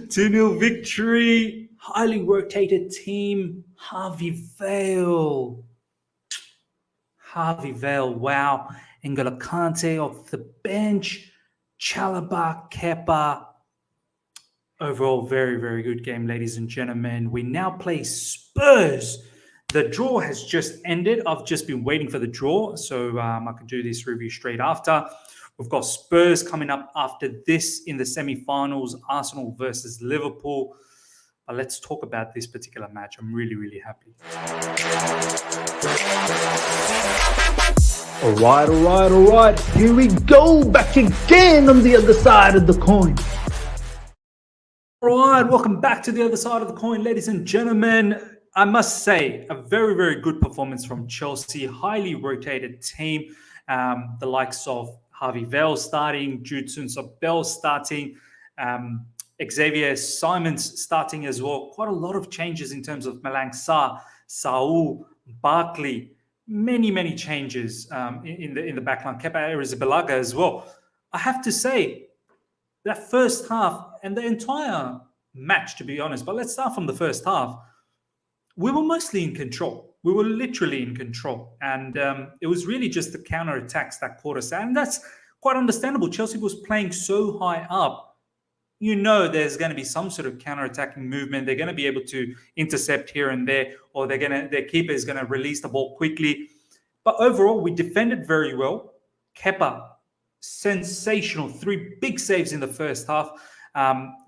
2-0 victory. Highly rotated team. Harvey Vale. Wow. N'Golo Kante off the bench. Chalobah, Kepa. Overall, very, very good game, ladies and gentlemen. We now play Spurs. The draw has just ended. I've just been waiting for the draw, so I can do this review straight after. We've got Spurs coming up after this in the semi-finals, Arsenal versus Liverpool. But let's talk about this particular match. I'm really, really happy. All right. Here we go, back again on the other side of the coin. All right, welcome back to the other side of the coin, ladies and gentlemen. I must say, a very, very good performance from Chelsea. Highly rotated team. The likes of Harvey Vale starting, Jude Soonsup-Bell starting, Xavier Simons starting as well. Quite a lot of changes in terms of Malang Sarr, Saul, Barkley. Many changes in the backline. Kepa Arrizabalaga as well. I have to say, that first half and the entire match, to be honest, but let's start from the first half. We were mostly in control. We were literally in control. And it was really just the counter-attacks that caught us out. And that's quite understandable. Chelsea was playing so high up. You know there's going to be some sort of counter-attacking movement. They're going to be able to intercept here and there, or their keeper is going to release the ball quickly. But overall, we defended very well. Kepa, sensational. 3 big saves in the first half.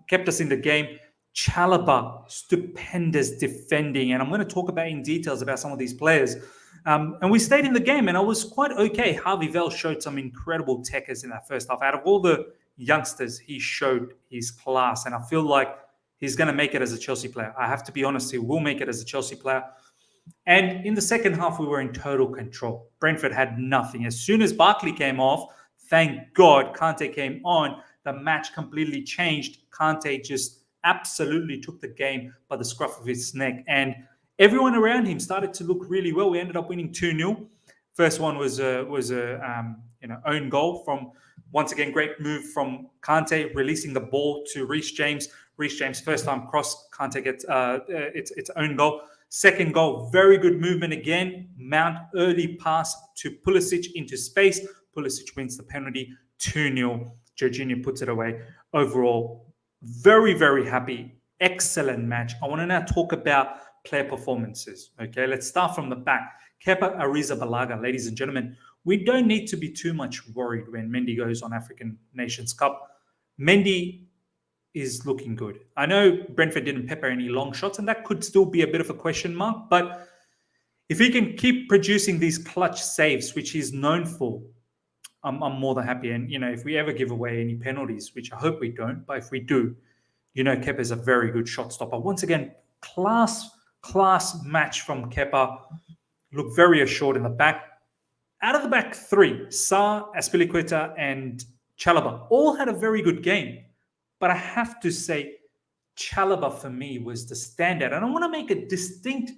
Kept us in the game. Chalobah, stupendous defending. And I'm going to talk about in details about some of these players. And we stayed in the game, and I was quite okay. Harvey Vale showed some incredible techers in that first half. Out of all the youngsters, he showed his class. And I feel like he's going to make it as a Chelsea player. I have to be honest, he will make it as a Chelsea player. And in the second half, we were in total control. Brentford had nothing. As soon as Barkley came off, thank God Kante came on. The match completely changed. Kante just absolutely took the game by the scruff of his neck. And everyone around him started to look really well. We ended up winning 2-0. First one was a own goal from, once again, great move from Kante, releasing the ball to Reece James. Reece James, first time cross, Kante gets its own goal. Second goal, very good movement again. Mount early pass to Pulisic into space. Pulisic wins the penalty, 2-0. Jorginho puts it away. Overall, very, very happy. Excellent match. I want to now talk about player performances. Okay, let's start from the back. Kepa Arrizabalaga, ladies and gentlemen, we don't need to be too much worried when Mendy goes on African Nations Cup. Mendy is looking good. I know Brentford didn't pepper any long shots, and that could still be a bit of a question mark, but if he can keep producing these clutch saves, which he's known for, I'm more than happy. And, if we ever give away any penalties, which I hope we don't, but if we do, Kepa is a very good shot stopper. Once again, class match from Kepa. Look very assured in the back. Out of the back 3, Sarr, Azpilicueta, and Chalobah all had a very good game. But I have to say, Chalobah for me was the standout. And I want to make a distinct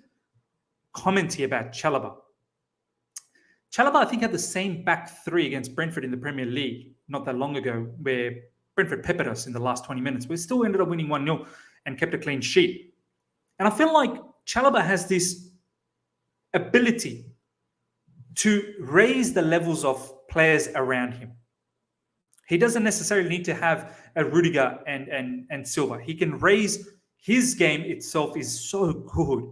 comment here about Chalobah. Chalobah, I think, had the same back 3 against Brentford in the Premier League not that long ago, where Brentford peppered us in the last 20 minutes. We still ended up winning 1-0 and kept a clean sheet. And I feel like Chalobah has this ability to raise the levels of players around him. He doesn't necessarily need to have a Rudiger and Silva. He can raise his game itself is so good.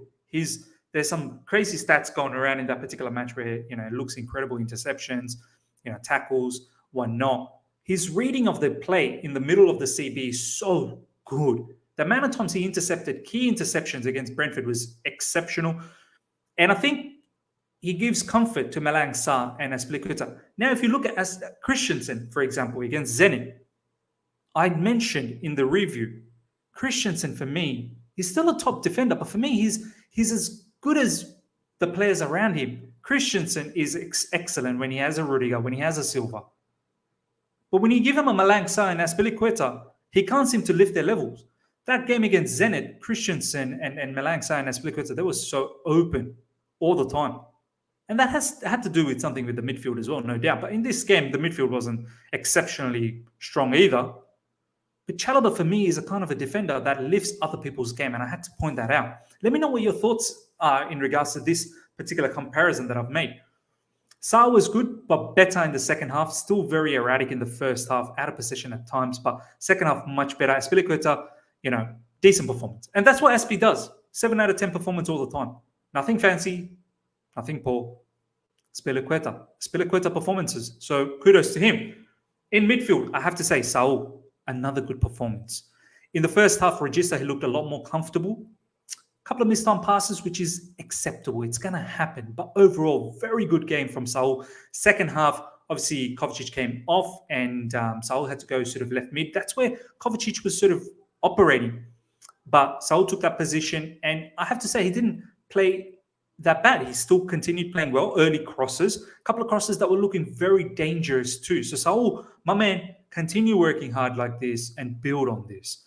There's some crazy stats going around in that particular match where, it looks incredible. Interceptions, tackles, whatnot. His reading of the play in the middle of the CB is so good. The amount of times he intercepted key interceptions against Brentford was exceptional. And I think he gives comfort to Malang Sarr and Azpilicueta. Now, if you look at Christensen, for example, against Zenit, I mentioned in the review, Christensen, for me, he's still a top defender, but for me, he's as good as the players around him. Christensen is excellent when he has a Rudiger, when he has a Silva. But when you give him a Malang Sarr and Azpilicueta, he can't seem to lift their levels. That game against Zenit, Christensen and Malang Sarr and Azpilicueta, they were so open all the time. And that had to do with something with the midfield as well, no doubt. But in this game, the midfield wasn't exceptionally strong either. But Chalobah, for me, is a kind of a defender that lifts other people's game, and I had to point that out. Let me know what your thoughts are in regards to this particular comparison that I've made. Saul was good, but better in the second half. Still very erratic in the first half, out of position at times, but second half much better. Azpilicueta, decent performance. And that's what SP does. 7 out of 10 performance all the time. Nothing fancy, nothing poor. Azpilicueta performances. So kudos to him. In midfield, I have to say, Saul, another good performance. In the first half, Regista, he looked a lot more comfortable. A couple of missed on passes, which is acceptable. It's going to happen. But overall, very good game from Saul. Second half, obviously, Kovacic came off and Saul had to go sort of left mid. That's where Kovacic was sort of operating. But Saul took that position. And I have to say, he didn't play that bad. He still continued playing well. Early crosses. A couple of crosses that were looking very dangerous too. So Saul, my man, continue working hard like this and build on this.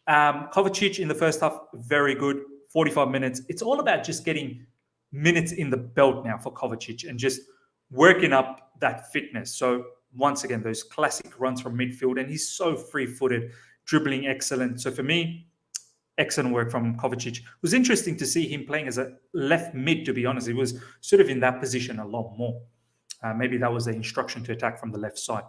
Kovacic in the first half, very good. 45 minutes. It's all about just getting minutes in the belt now for Kovacic and just working up that fitness. So once again, those classic runs from midfield, and he's so free-footed, dribbling excellent. So for me, excellent work from Kovacic. It was interesting to see him playing as a left mid, to be honest. He was sort of in that position a lot more. Maybe that was the instruction to attack from the left side.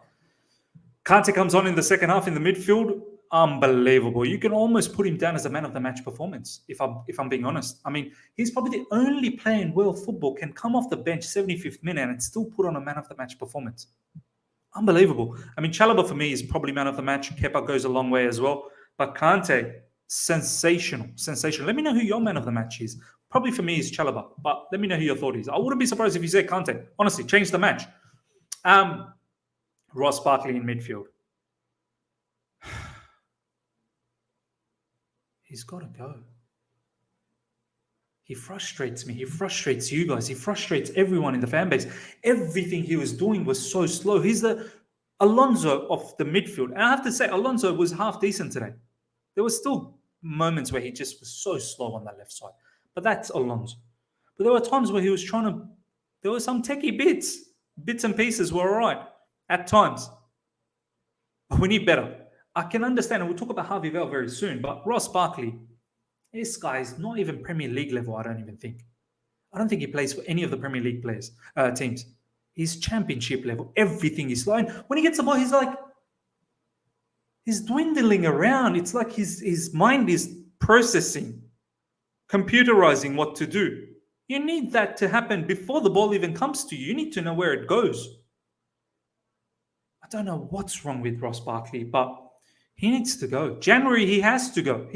Kante comes on in the second half in the midfield. Unbelievable. You can almost put him down as a man of the match performance, if I'm being honest. I mean, he's probably the only player in world football can come off the bench 75th minute and still put on a man of the match performance. Unbelievable. I mean, Chalobah for me is probably man of the match. Kepa goes a long way as well. But Kante, sensational. Let me know who your man of the match is. Probably for me is Chalobah, but let me know who your thought is. I wouldn't be surprised if you say Kante. Honestly, change the match. Ross Barkley in midfield. He's got to go. He frustrates me. He frustrates you guys. He frustrates everyone in the fan base. Everything he was doing was so slow. He's the Alonso of the midfield. And I have to say, Alonso was half decent today. There were still moments where he just was so slow on that left side. But that's Alonso. But there were times where he was there were some techie bits and pieces were all right at times. But we need better. I can understand, and we'll talk about Harvey Vale very soon, but Ross Barkley, this guy is not even Premier League level, I don't even think. I don't think he plays for any of the Premier League teams. He's championship level. Everything is slow. And when he gets the ball, he's dwindling around. It's like his mind is processing, computerizing what to do. You need that to happen before the ball even comes to you. You need to know where it goes. I don't know what's wrong with Ross Barkley, but he needs to go. January, he has to go.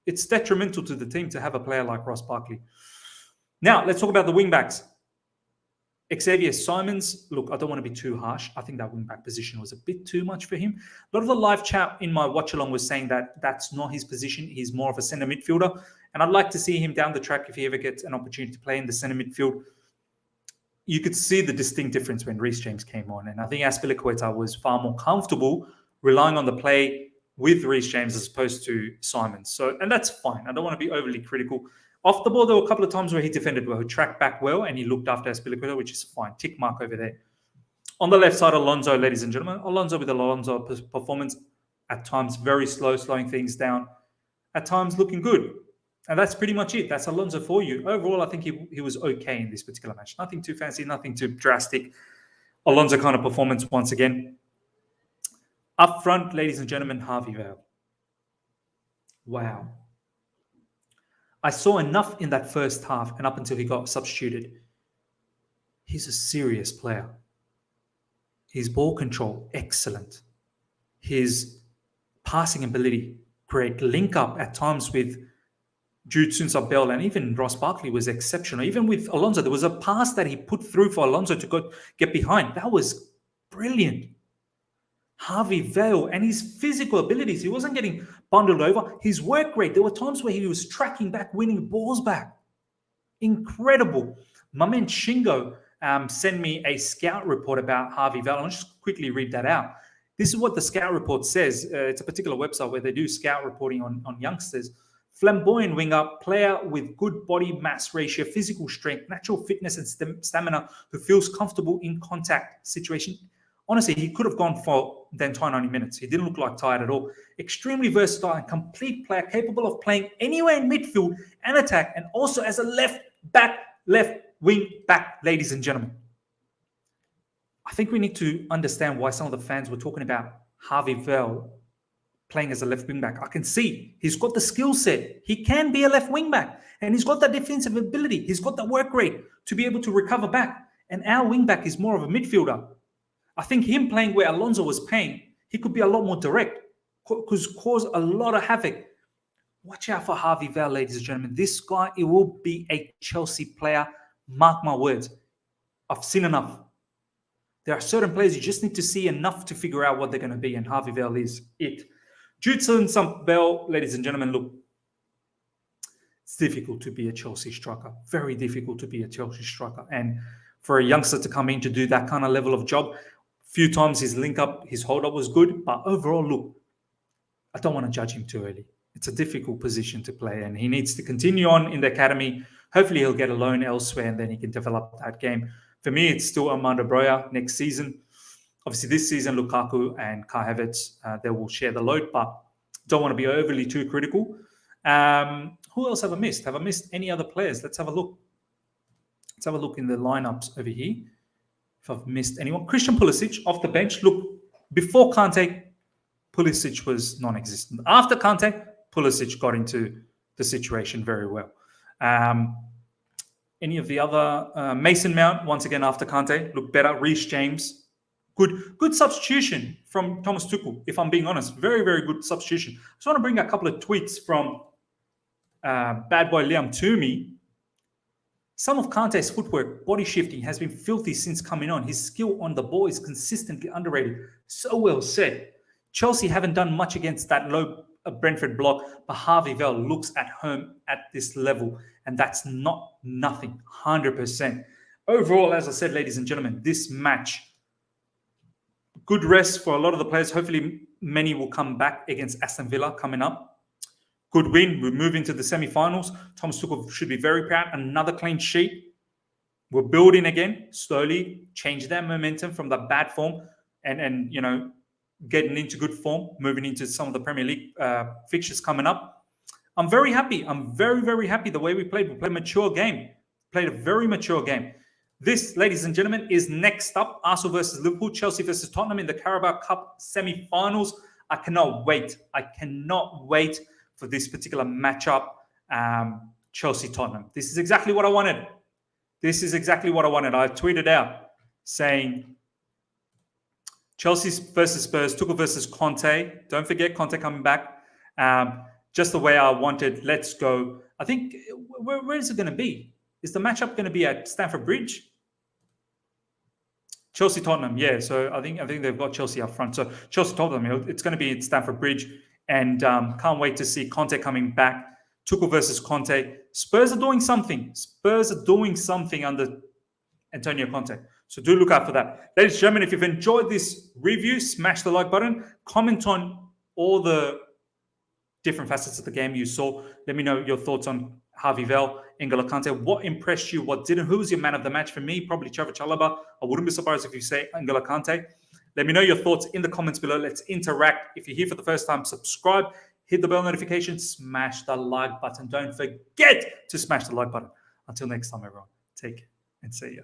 It's detrimental to the team to have a player like Ross Barkley. Now, let's talk about the wing-backs. Xavier Simons, look, I don't want to be too harsh. I think that wing-back position was a bit too much for him. A lot of the live chat in my watch-along was saying that that's not his position. He's more of a centre midfielder. And I'd like to see him down the track if he ever gets an opportunity to play in the centre midfield. You could see the distinct difference when Reece James came on. And I think Azpilicueta was far more comfortable relying on the play with Reece James as opposed to Simons. And that's fine. I don't want to be overly critical. Off the ball, there were a couple of times where he defended well, he tracked back well, and he looked after Azpilicueta, which is fine. Tick mark over there. On the left side, Alonso, ladies and gentlemen. Alonso with Alonso performance. At times, very slow, slowing things down. At times, looking good. And that's pretty much it. That's Alonso for you. Overall, I think he was okay in this particular match. Nothing too fancy, nothing too drastic. Alonso kind of performance once again. Up front, ladies and gentlemen, Harvey Vale. Wow. I saw enough in that first half and up until he got substituted. He's a serious player. His ball control, excellent. His passing ability, great. Link up at times with Jude Soonsup-Bell and even Ross Barkley was exceptional. Even with Alonso, there was a pass that he put through for Alonso to go get behind. That was brilliant. Harvey Vale and his physical abilities. He wasn't getting bundled over. His work rate. There were times where he was tracking back, winning balls back. Incredible. My man Shingo sent me a scout report about Harvey Vale. I'll just quickly read that out. This is what the scout report says. It's a particular website where they do scout reporting on youngsters. Flamboyant winger, player with good body mass ratio, physical strength, natural fitness and stamina, who feels comfortable in contact situation. Honestly, he could have gone for the entire 90 minutes. He didn't look like tired at all. Extremely versatile and complete player, capable of playing anywhere in midfield and attack, and also as a left wing back, ladies and gentlemen. I think we need to understand why some of the fans were talking about Harvey Vale playing as a left wing back. I can see he's got the skill set. He can be a left wing back, and he's got that defensive ability. He's got that work rate to be able to recover back. And our wing back is more of a midfielder. I think him playing where Alonso was playing, he could be a lot more direct, because cause a lot of havoc. Watch out for Harvey Vale, ladies and gentlemen. This guy, it will be a Chelsea player. Mark my words. I've seen enough. There are certain players you just need to see enough to figure out what they're going to be, and Harvey Vale is it. Judson Bell, ladies and gentlemen, look, it's difficult to be a Chelsea striker. Very difficult to be a Chelsea striker. And for a youngster to come in to do that kind of level of job, few times his link up, his hold up was good, but overall, look, I don't want to judge him too early. It's a difficult position to play, and he needs to continue on in the academy. Hopefully, he'll get a loan elsewhere, and then he can develop that game. For me, it's still Armando Broja next season. Obviously, this season, Lukaku and Kai Havertz, they will share the load, but don't want to be overly too critical. Who else have I missed? Have I missed any other players? Let's have a look. Let's have a look in the lineups over here. If I've missed anyone. Christian Pulisic off the bench. Look, before Kante, Pulisic was non-existent. After Kante, Pulisic got into the situation very well. Any of the other? Mason Mount, once again, after Kante, looked better. Reece James, good substitution from Thomas Tuchel, if I'm being honest. Very, very good substitution. I just want to bring a couple of tweets from bad boy Liam Toomey. Some of Kante's footwork, body shifting, has been filthy since coming on. His skill on the ball is consistently underrated. So well said. Chelsea haven't done much against that low Brentford block, but Harvey Vale looks at home at this level, and that's not nothing, 100%. Overall, as I said, ladies and gentlemen, this match, good rest for a lot of the players. Hopefully, many will come back against Aston Villa coming up. Good win. We're moving to the semi-finals. Thomas Tuchel should be very proud. Another clean sheet. We're building again, slowly, change that momentum from the bad form and getting into good form, moving into some of the Premier League fixtures coming up. I'm very happy. I'm very, very happy the way we played. We played a mature game. Played a very mature game. This, ladies and gentlemen, is next up. Arsenal versus Liverpool, Chelsea versus Tottenham in the Carabao Cup semi-finals. I cannot wait. I cannot wait for this particular matchup, Chelsea-Tottenham. This is exactly what I wanted. This is exactly what I wanted. I tweeted out saying Chelsea versus Spurs, Tuchel versus Kante. Don't forget Kante coming back. Just the way I wanted. Let's go. I think, where is it going to be? Is the matchup going to be at Stamford Bridge? Chelsea-Tottenham, yeah. So I think they've got Chelsea up front. So Chelsea-Tottenham, it's going to be at Stamford Bridge. And can't wait to see Kante coming back. Tuchel versus Kante. Spurs are doing something. Spurs are doing something under Antonio Conte. So do look out for that. Ladies and gentlemen, if you've enjoyed this review, smash the like button. Comment on all the different facets of the game you saw. Let me know your thoughts on Harvey Vale, N'Golo Kante. What impressed you? What didn't? Who was your man of the match? For me, probably Trevor Chalobah. I wouldn't be surprised if you say N'Golo Kante. Let me know your thoughts in the comments below. Let's interact. If you're here for the first time, subscribe, hit the bell notification, smash the like button. Don't forget to smash the like button. Until next time, everyone, take care and see ya.